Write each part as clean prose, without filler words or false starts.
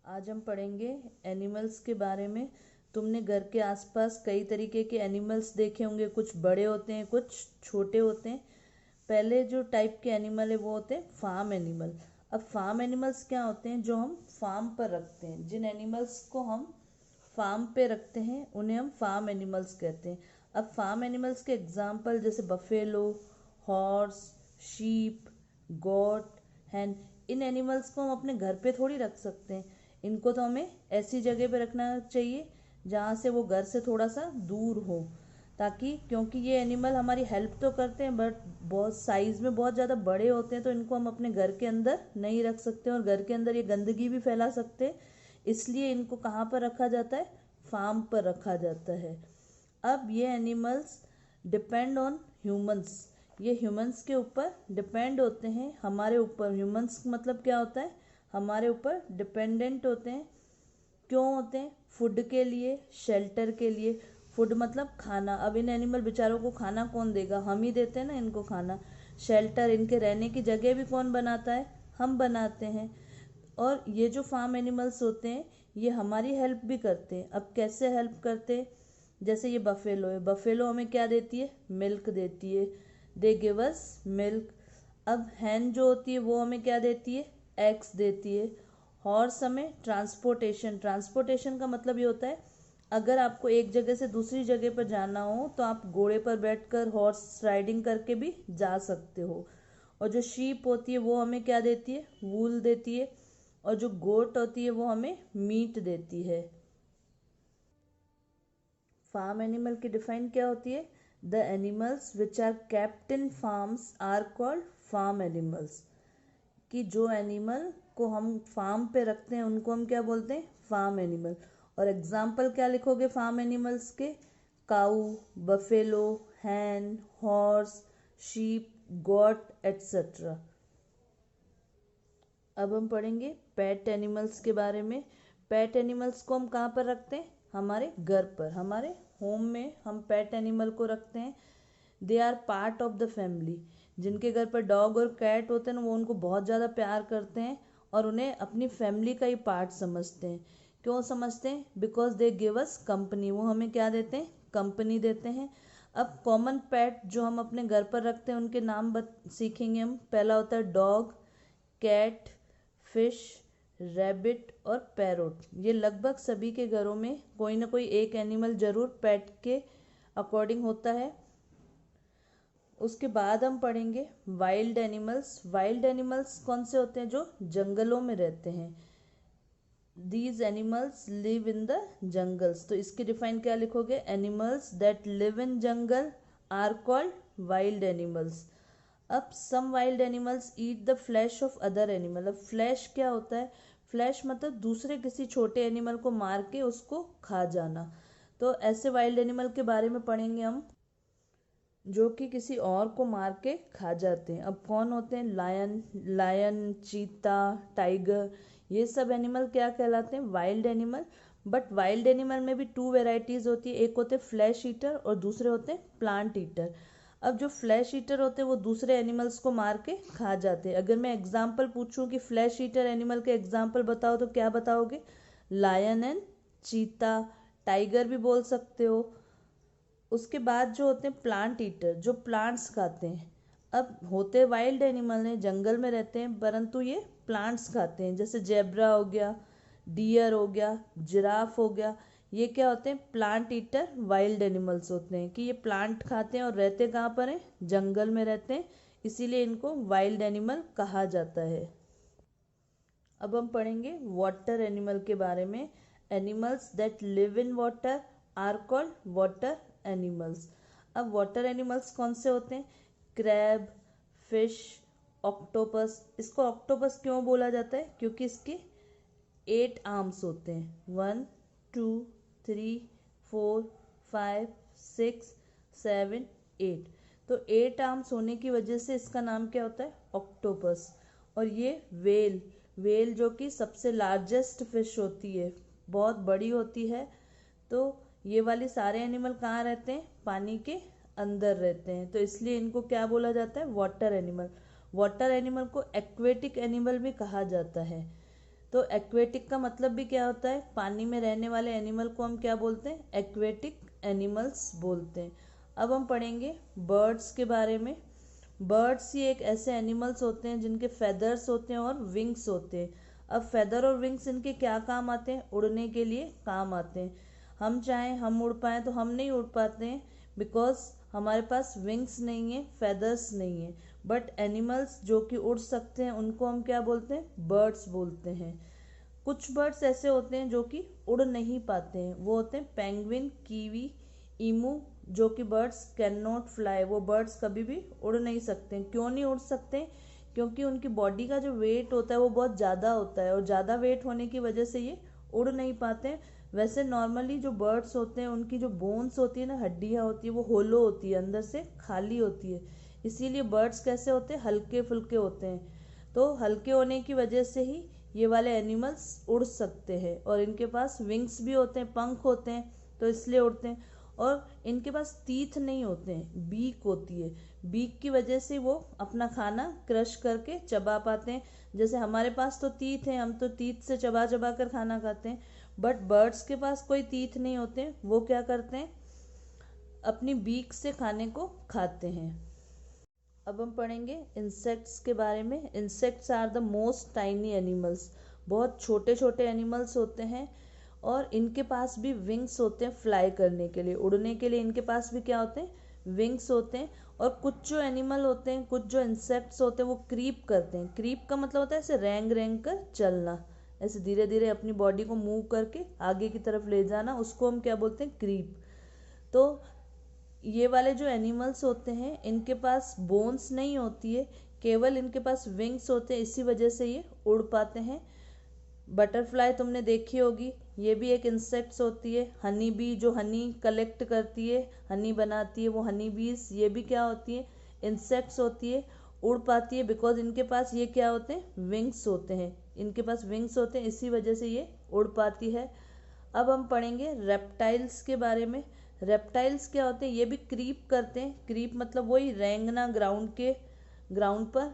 आज हम पढ़ेंगे एनिमल्स के बारे में। तुमने घर के आसपास कई तरीके के एनिमल्स देखे होंगे, कुछ बड़े होते हैं कुछ छोटे होते हैं। पहले जो टाइप के एनिमल है वो होते हैं फार्म एनिमल। अब फार्म एनिमल्स क्या होते हैं? जो हम फार्म पर रखते हैं। जिन एनिमल्स को हम फार्म पे रखते हैं उन्हें हम फार्म एनिमल्स कहते हैं। अब फार्म एनिमल्स के एग्जाम्पल जैसे बफेलो, हॉर्स, शीप, गोट, हैन। इन एनिमल्स को हम अपने घर पे थोड़ी रख सकते हैं। इनको तो हमें ऐसी जगह पे रखना चाहिए जहाँ से वो घर से थोड़ा सा दूर हो, ताकि क्योंकि ये एनिमल हमारी हेल्प तो करते हैं बट बहुत साइज़ में बहुत ज़्यादा बड़े होते हैं, तो इनको हम अपने घर के अंदर नहीं रख सकते और घर के अंदर ये गंदगी भी फैला सकते हैं। इसलिए इनको कहाँ पर रखा जाता है? फार्म पर रखा जाता है। अब ये एनिमल्स डिपेंड ऑन ह्यूमंस। ये ह्यूमंस के ऊपर डिपेंड होते हैं, हमारे ऊपर। ह्यूमंस मतलब क्या होता है? हमारे ऊपर डिपेंडेंट होते हैं। क्यों होते हैं? फूड के लिए, शेल्टर के लिए। फूड मतलब खाना। अब इन एनिमल बेचारों को खाना कौन देगा? हम ही देते हैं ना इनको खाना। शेल्टर, इनके रहने की जगह भी कौन बनाता है? हम बनाते हैं। और ये जो फार्म एनिमल्स होते हैं ये हमारी हेल्प भी करते हैं। अब कैसे हेल्प करते हैं? जैसे ये बफेलो है। बफेलो हमें क्या देती है? मिल्क देती है। They give us milk. अब हैन जो होती है वो हमें क्या देती है? एग्स देती है। हॉर्स हमें ट्रांसपोर्टेशन। ट्रांसपोर्टेशन का मतलब ये होता है अगर आपको एक जगह से दूसरी जगह पर जाना हो तो आप घोड़े पर बैठकर हॉर्स राइडिंग करके भी जा सकते हो। और जो शीप होती है वो हमें क्या देती है? वूल देती है। और जो गोट होती है वो हमें मीट देती है। फार्म एनिमल की डिफाइन क्या होती है? The animals which are kept in farms are called farm animals. कि जो एनिमल को हम फार्म पे रखते हैं उनको हम क्या बोलते हैं? Farm animal. और एग्जाम्पल क्या लिखोगे फार्म एनिमल्स के? काऊ, बफेलो, हैन, हॉर्स, शीप, गॉट एट्सेट्रा। अब हम पढ़ेंगे पेट एनिमल्स के बारे में। पेट एनिमल्स को हम कहाँ पर रखते हैं? हमारे घर पर, हमारे होम में हम पेट एनिमल को रखते हैं। They are part of the family. जिनके घर पर डॉग और कैट होते हैं ना वो उनको बहुत ज़्यादा प्यार करते हैं और उन्हें अपनी फैमिली का ही पार्ट समझते हैं। क्यों समझते हैं? Because they give us company. वो हमें क्या देते हैं? कंपनी देते हैं। अब कॉमन पेट जो हम अपने घर पर रखते हैं उनके नाम सीखेंगे हम। पहला होता है डॉग, कैट, फिश, रैबिट और पैरोट। ये लगभग सभी के घरों में कोई ना कोई एक एनिमल जरूर पेट के अकॉर्डिंग होता है। उसके बाद हम पढ़ेंगे वाइल्ड एनिमल्स। वाइल्ड एनिमल्स कौन से होते हैं? जो जंगलों में रहते हैं। These animals live in the jungles. तो इसकी डिफाइन क्या लिखोगे? Animals that live in jungle are called wild animals. अब some wild animals eat the flesh of other animal. अब फ्लैश क्या होता है? फ्लैश मतलब दूसरे किसी छोटे एनिमल को मार के उसको खा जाना। तो ऐसे वाइल्ड एनिमल के बारे में पढ़ेंगे हम जो कि किसी और को मार के खा जाते हैं। अब कौन होते हैं? लायन, चीता, टाइगर। ये सब एनिमल क्या कहलाते हैं? Wild animal. But wild animal में भी टू वेराइटीज होती है। एक होते हैं फ्लैश ईटर और दूसरे होते हैं प्लांट ईटर। अब जो फ्लैश ईटर होते हैं वो दूसरे एनिमल्स को मार के खा जाते हैं। अगर मैं एग्जाम्पल पूछूं कि फ्लैश ईटर एनिमल के एग्जाम्पल बताओ तो क्या बताओगे? लायन एंड चीता। टाइगर भी बोल सकते हो। उसके बाद जो होते हैं प्लांट ईटर, जो प्लांट्स खाते हैं। अब होते वाइल्ड एनिमल हैं, जंगल में रहते हैं, परंतु ये प्लांट्स खाते हैं। जैसे जेब्रा हो गया, डियर हो गया, जिराफ हो गया। ये क्या होते हैं? प्लांट ईटर वाइल्ड एनिमल्स होते हैं कि ये प्लांट खाते हैं और रहते कहाँ पर हैं? जंगल में रहते हैं। इसीलिए इनको वाइल्ड एनिमल कहा जाता है। अब हम पढ़ेंगे वाटर एनिमल के बारे में। Animals that live in water are called water animals. अब वाटर एनिमल्स कौन से होते हैं? Crab, fish, octopus. इसको ऑक्टोपस क्यों बोला जाता है? क्योंकि इसके 8 आर्म्स होते हैं। 1, 2, 3, 4, 5, 6, 7, 8। तो 8 आर्म्स होने की वजह से इसका नाम क्या होता है? ऑक्टोपस। और ये वेल, वेल जो कि सबसे लार्जेस्ट फिश होती है, बहुत बड़ी होती है। तो ये वाली सारे एनिमल कहाँ रहते हैं? पानी के अंदर रहते हैं। तो इसलिए इनको क्या बोला जाता है? Water animal. वाटर एनिमल को एक्वेटिक एनिमल भी कहा जाता है। तो एक्वेटिक का मतलब भी क्या होता है, पानी में रहने वाले एनिमल को हम क्या बोलते हैं, एक्वेटिक एनिमल्स बोलते हैं। अब हम पढ़ेंगे बर्ड्स के बारे में। बर्ड्स ही एक ऐसे एनिमल्स होते हैं जिनके फेदर्स होते हैं और विंग्स होते हैं। अब फेदर और विंग्स इनके क्या काम आते हैं, उड़ने के लिए काम आते हैं। हम चाहें हम उड़ पाएँ तो हम नहीं उड़ पाते हैं, बिकॉज हमारे पास विंग्स नहीं है, फेदर्स नहीं है। बट एनिमल्स जो कि उड़ सकते हैं उनको हम क्या बोलते हैं, बर्ड्स बोलते हैं। कुछ बर्ड्स ऐसे होते हैं जो कि उड़ नहीं पाते हैं, वो होते हैं पेंगुइन, कीवी, ईमू, जो कि बर्ड्स कैन नॉट फ्लाई। वो बर्ड्स कभी भी उड़ नहीं सकते। क्यों नहीं उड़ सकते, क्योंकि उनकी बॉडी का जो वेट होता है वो बहुत ज़्यादा होता है, और ज़्यादा वेट होने की वजह से ये उड़ नहीं पाते हैं। वैसे नॉर्मली जो बर्ड्स होते हैं उनकी जो बोन्स होती है ना, हड्डियाँ होती है, वो होलो होती है, अंदर से खाली होती है। इसीलिए बर्ड्स कैसे होते हैं, हल्के फुल्के होते हैं। तो हल्के होने की वजह से ही ये वाले एनिमल्स उड़ सकते हैं। और इनके पास विंग्स भी होते हैं, पंख होते हैं, तो इसलिए उड़ते हैं। और इनके पास टीथ नहीं होते हैं, बीक होती है। बीक की वजह से वो अपना खाना क्रश करके चबा पाते हैं। जैसे हमारे पास तो टीथ हैं, हम तो टीथ से चबा चबा कर खाना खाते हैं, बट बर्ड्स के पास कोई टीथ नहीं होते हैं। वो क्या करते हैं, अपनी बीक से खाने को खाते हैं। अब हम पढ़ेंगे इंसेक्ट्स के बारे में। Insects are the most tiny animals. बहुत छोटे छोटे एनिमल्स होते हैं, और इनके पास भी विंग्स होते हैं फ्लाई करने के लिए, उड़ने के लिए इनके पास भी क्या होते हैं, विंग्स होते हैं। और कुछ जो एनिमल होते हैं, कुछ जो इंसेक्ट्स होते हैं, वो क्रीप करते हैं। क्रीप का मतलब होता है ऐसे रेंग रेंग कर चलना, ऐसे धीरे धीरे अपनी बॉडी को मूव करके आगे की तरफ ले जाना, उसको हम क्या बोलते हैं, क्रीप। तो ये वाले जो एनिमल्स होते हैं इनके पास बोन्स नहीं होती है, केवल इनके पास विंग्स होते हैं, इसी वजह से ये उड़ पाते हैं। बटरफ्लाई तुमने देखी होगी, ये भी एक इंसेक्ट्स होती है। हनी बी जो हनी कलेक्ट करती है, हनी बनाती है, वो हनी बीज, ये भी क्या होती है, इंसेक्ट्स होती है। उड़ पाती है बिकॉज इनके पास ये क्या होते हैं, विंग्स होते हैं। इनके पास विंग्स होते हैं, इसी वजह से ये उड़ पाती है। अब हम पढ़ेंगे रेप्टाइल्स के बारे में। रेप्टाइल्स क्या होते हैं, ये भी क्रीप करते हैं। क्रीप मतलब वही रेंगना ग्राउंड पर।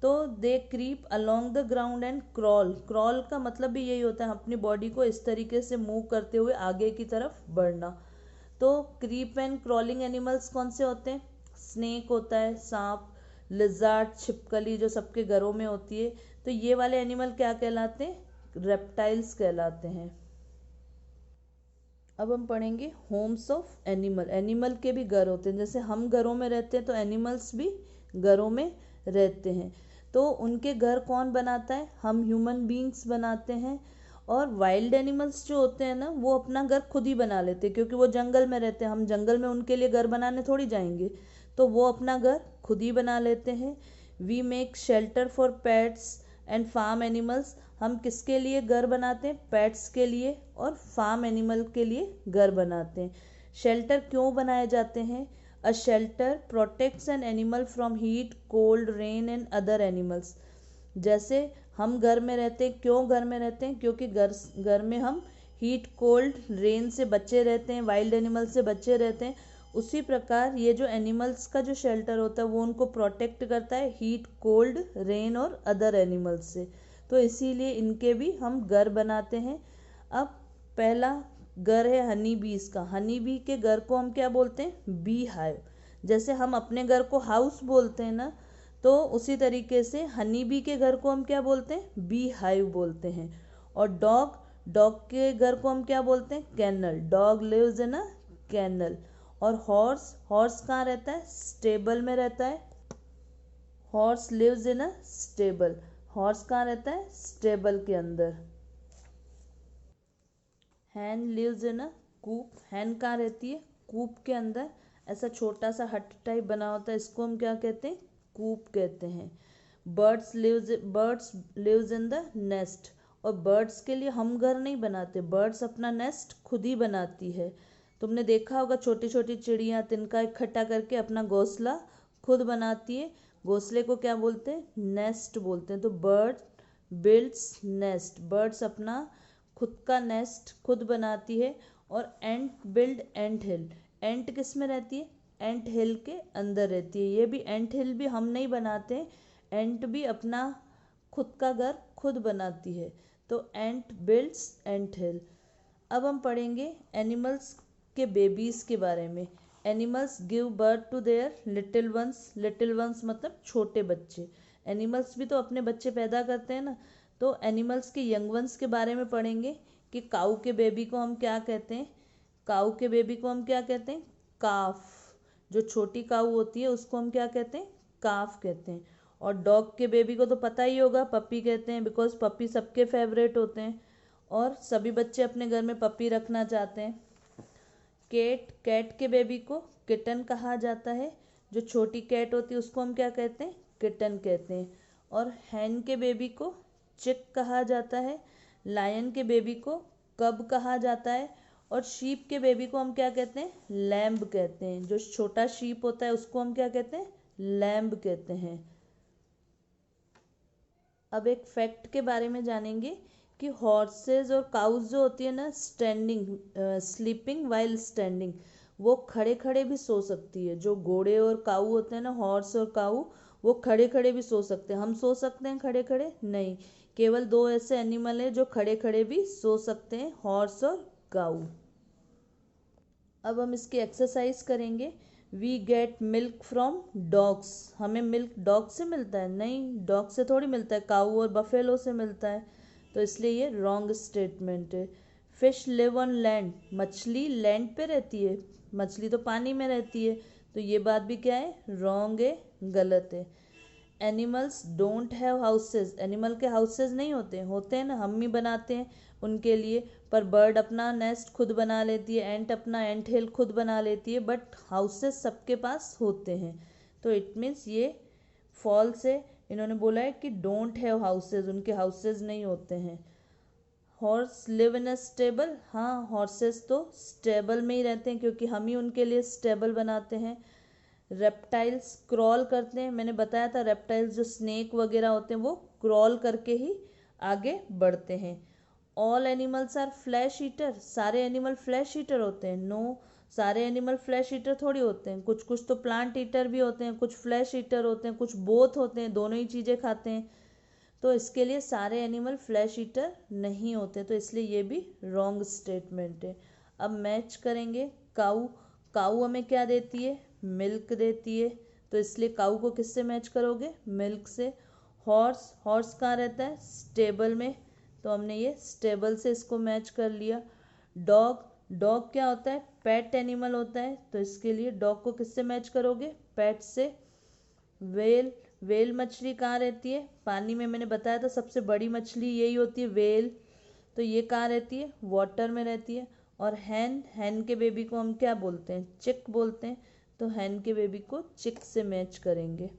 तो they creep along the ground and crawl. Crawl का मतलब भी यही होता है, अपनी बॉडी को इस तरीके से मूव करते हुए आगे की तरफ बढ़ना। तो क्रीप एंड क्रॉलिंग एनिमल्स कौन से होते हैं, स्नेक होता है, सांप, लिजार्ड, छिपकली जो सबके घरों में होती है। तो ये वाले एनिमल क्या कहलाते हैं, रेप्टाइल्स कहलाते हैं। अब हम पढ़ेंगे होम्स ऑफ एनिमल। एनिमल के भी घर होते हैं, जैसे हम घरों में रहते हैं तो एनिमल्स भी घरों में रहते हैं। तो उनके घर कौन बनाता है, हम ह्यूमन बीइंग्स बनाते हैं। और वाइल्ड एनिमल्स जो होते हैं ना, वो अपना घर खुद ही बना लेते हैं, क्योंकि वो जंगल में रहते हैं। हम जंगल में उनके लिए घर बनाने थोड़ी जाएंगे, तो वो अपना घर खुद ही बना लेते हैं। We make shelter for pets and farm animals. हम किसके लिए घर बनाते हैं, पेट्स के लिए और फार्म एनिमल के लिए घर बनाते हैं। शेल्टर क्यों बनाए जाते हैं, a shelter protects an animal from heat, cold, rain and other animals. जैसे हम घर में रहते हैं, क्यों घर में रहते हैं, क्योंकि घर में हम हीट, कोल्ड, रेन से बचे रहते हैं, वाइल्ड एनिमल से बचे रहते हैं। उसी प्रकार ये जो एनिमल्स का जो शेल्टर होता है वो उनको प्रोटेक्ट करता है हीट, कोल्ड, रेन और अदर एनिमल्स से। तो इसीलिए इनके भी हम घर बनाते हैं। अब पहला घर है हनी बीज का। हनी बी के घर को हम क्या बोलते हैं, बी हाइव। जैसे हम अपने घर को हाउस बोलते हैं ना, तो उसी तरीके से हनी बी के घर को हम क्या बोलते हैं, बी हाइव बोलते हैं। और डॉग के घर को हम क्या बोलते हैं, kennel. Dog lives in a kennel. और हॉर्स कहाँ रहता है, स्टेबल में रहता है। Horse lives in a stable. Horse कहाँ रहता है, स्टेबल के अंदर। हैन लिव्स इन अ कूप। हैन कहाँ रहती है, कूप के अंदर। ऐसा छोटा सा हट टाइप बना होता है, इसको हम क्या कहते हैं, कूप कहते हैं। Birds lives in the nest. और बर्ड्स के लिए हम घर नहीं बनाते, बर्ड्स अपना नेस्ट खुद ही बनाती है। तुमने देखा होगा छोटी छोटी चिड़िया तिनका इकट्ठा करके अपना घोंसला खुद बनाती है। घोंसले को क्या बोलते हैं, नेस्ट बोलते हैं। तो बर्ड बिल्ड्स नेस्ट। बर्ड्स अपना खुद का नेस्ट खुद बनाती है। और एंट बिल्ड एंट हिल। एंट किस में रहती है, एंट हिल के अंदर रहती है। ये भी एंट हिल भी हम नहीं बनाते, एंट भी अपना खुद का घर खुद बनाती है। तो एंट बिल्ड्स एंट हिल। अब हम पढ़ेंगे एनिमल्स के बेबीज़ के बारे में। Animals give birth to their little ones. Little ones मतलब छोटे बच्चे। एनिमल्स भी तो अपने बच्चे पैदा करते हैं ना। तो एनिमल्स के यंग वंस के बारे में पढ़ेंगे कि काऊ के बेबी को हम क्या कहते हैं। काऊ के बेबी को हम क्या कहते हैं, काफ। जो छोटी काऊ होती है उसको हम क्या कहते हैं, काफ कहते हैं। और डॉग के बेबी को तो पता ही होगा, पपी कहते हैं, बिकॉज पपी सबके फेवरेट होते हैं और सभी बच्चे अपने घर में पपी रखना चाहते हैं। कैट के बेबी को किटन कहा जाता है। जो छोटी कैट होती है उसको हम क्या कहते हैं, किटन कहते हैं। और हैन के बेबी को चिक कहा जाता है। लायन के बेबी को कब कहा जाता है। और शीप के बेबी को हम क्या कहते हैं, लैम्ब कहते हैं। जो छोटा शीप होता है उसको हम क्या कहते हैं, लैम्ब कहते हैं। अब एक फैक्ट के बारे में जानेंगे कि हॉर्सेज और काउज जो होती है ना, स्लीपिंग वाइल स्टैंडिंग, वो खड़े खड़े भी सो सकती है। जो घोड़े और काऊ होते हैं ना, हॉर्स और काऊ, वो खड़े खड़े भी सो सकते हैं। हम सो सकते हैं खड़े खड़े? नहीं। केवल दो ऐसे एनिमल हैं जो खड़े खड़े भी सो सकते हैं, हॉर्स और काऊ। अब हम इसकी एक्सरसाइज करेंगे। We get milk from dogs. हमें मिल्क डॉग से मिलता है? नहीं, डॉग से थोड़ी मिलता है, काऊ और बफेलो से मिलता है। तो इसलिए ये रॉन्ग स्टेटमेंट है। Fish live on land. मछली लैंड पे रहती है, मछली तो पानी में रहती है। तो ये बात भी क्या है, रॉन्ग है, गलत है। Animals don't have houses. Animal के हाउसेज नहीं होते, होते हैं ना, हम ही बनाते हैं उनके लिए। पर बर्ड अपना नेस्ट खुद बना लेती है, एंट अपना एंट हिल खुद बना लेती है, बट हाउसेज सबके पास होते हैं। तो इट मीन्स ये फॉल्स है। इन्होंने बोला है कि डोंट हैव हाउसेज, उनके हाउसेज नहीं होते हैं। Horse live in a stable. हाँ, हॉर्सेस तो स्टेबल में ही रहते हैं क्योंकि हम ही उनके लिए स्टेबल बनाते हैं। रेप्टाइल्स क्रॉल करते हैं। मैंने बताया था रेप्टाइल्स जो स्नेक वगैरह होते हैं वो क्रॉल करके ही आगे बढ़ते हैं। All animals are flesh eater. सारे एनिमल फ्लैश ईटर होते हैं? नो, सारे एनिमल फ्लैश ईटर थोड़ी होते हैं। कुछ कुछ तो प्लांट ईटर भी होते हैं, कुछ फ्लैश ईटर होते हैं, कुछ बोथ होते हैं, दोनों ही चीज़ें खाते हैं। तो इसके लिए सारे एनिमल फ्लैश ईटर नहीं होते, तो इसलिए ये भी रॉन्ग स्टेटमेंट है। अब मैच करेंगे। काऊ, काऊ हमें क्या देती है, मिल्क देती है। तो इसलिए काऊ को किससे मैच करोगे, मिल्क से। हॉर्स, हॉर्स कहाँ रहता है, स्टेबल में, तो हमने ये स्टेबल से इसको मैच कर लिया। डॉग, डॉग क्या होता है, पेट एनिमल होता है, तो इसके लिए डॉग को किससे मैच करोगे, पेट से। वेल, वेल मछली कहाँ रहती है, पानी में। मैंने बताया था सबसे बड़ी मछली यही होती है, वेल। तो ये कहाँ रहती है, वाटर में रहती है। और हैन, हैन के बेबी को हम क्या बोलते हैं, चिक बोलते हैं। तो हैन के बेबी को चिक से मैच करेंगे।